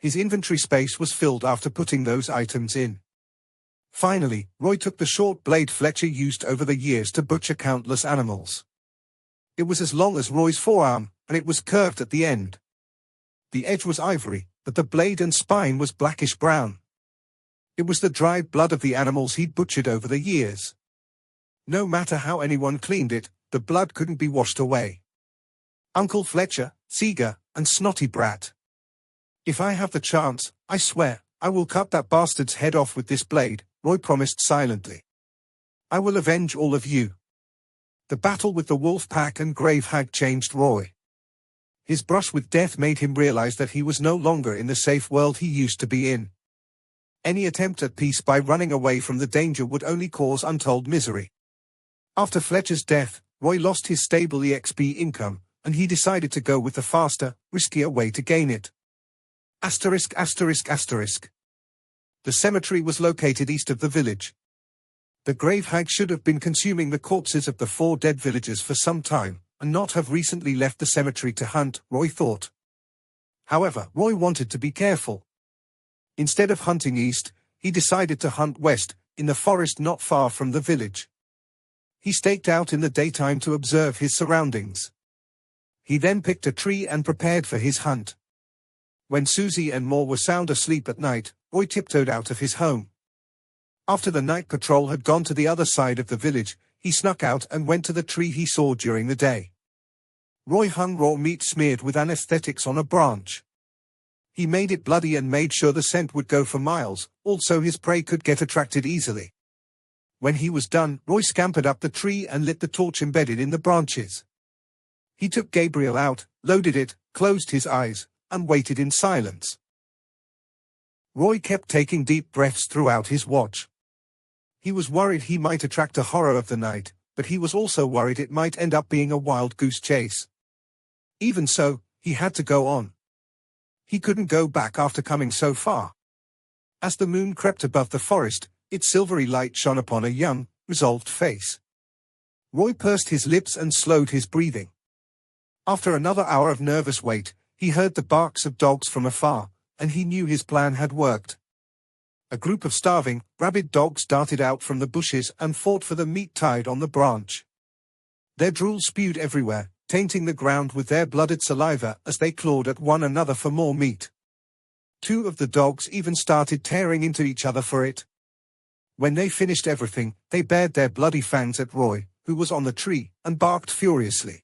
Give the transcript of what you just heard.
His inventory space was filled after putting those items in. Finally, Roy took the short blade Fletcher used over the years to butcher countless animals. It was as long as Roy's forearm, and it was curved at the end. The edge was ivory, but the blade and spine was blackish-brown. It was the dried blood of the animals he'd butchered over the years. No matter how anyone cleaned it, the blood couldn't be washed away. Uncle Fletcher, Seeger, and snotty brat. If I have the chance, I swear, I will cut that bastard's head off with this blade, Roy promised silently. I will avenge all of you. The battle with the wolf pack and grave hag changed Roy. His brush with death made him realize that he was no longer in the safe world he used to be in. Any attempt at peace by running away from the danger would only cause untold misery. After Fletcher's death, Roy lost his stable EXP income, and he decided to go with the faster, riskier way to gain it. ******. The cemetery was located east of the village. The grave hag should have been consuming the corpses of the 4 dead villagers for some time, and not have recently left the cemetery to hunt, Roy thought. However, Roy wanted to be careful. Instead of hunting east, he decided to hunt west, in the forest not far from the village. He staked out in the daytime to observe his surroundings. He then picked a tree and prepared for his hunt. When Susie and Moore were sound asleep at night, Roy tiptoed out of his home. After the night patrol had gone to the other side of the village, he snuck out and went to the tree he saw during the day. Roy hung raw meat smeared with anesthetics on a branch. He made it bloody and made sure the scent would go for miles, also his prey could get attracted easily. When he was done, Roy scampered up the tree and lit the torch embedded in the branches. He took Gabriel out, loaded it, closed his eyes, and waited in silence. Roy kept taking deep breaths throughout his watch. He was worried he might attract a horror of the night, but he was also worried it might end up being a wild goose chase. Even so, he had to go on. He couldn't go back after coming so far. As the moon crept above the forest, its silvery light shone upon a young, resolved face. Roy pursed his lips and slowed his breathing. After another hour of nervous wait, he heard the barks of dogs from afar, and he knew his plan had worked. A group of starving, rabid dogs darted out from the bushes and fought for the meat tied on the branch. Their drool spewed everywhere, tainting the ground with their blooded saliva as they clawed at one another for more meat. 2 of the dogs even started tearing into each other for it. When they finished everything, they bared their bloody fangs at Roy, who was on the tree, and barked furiously.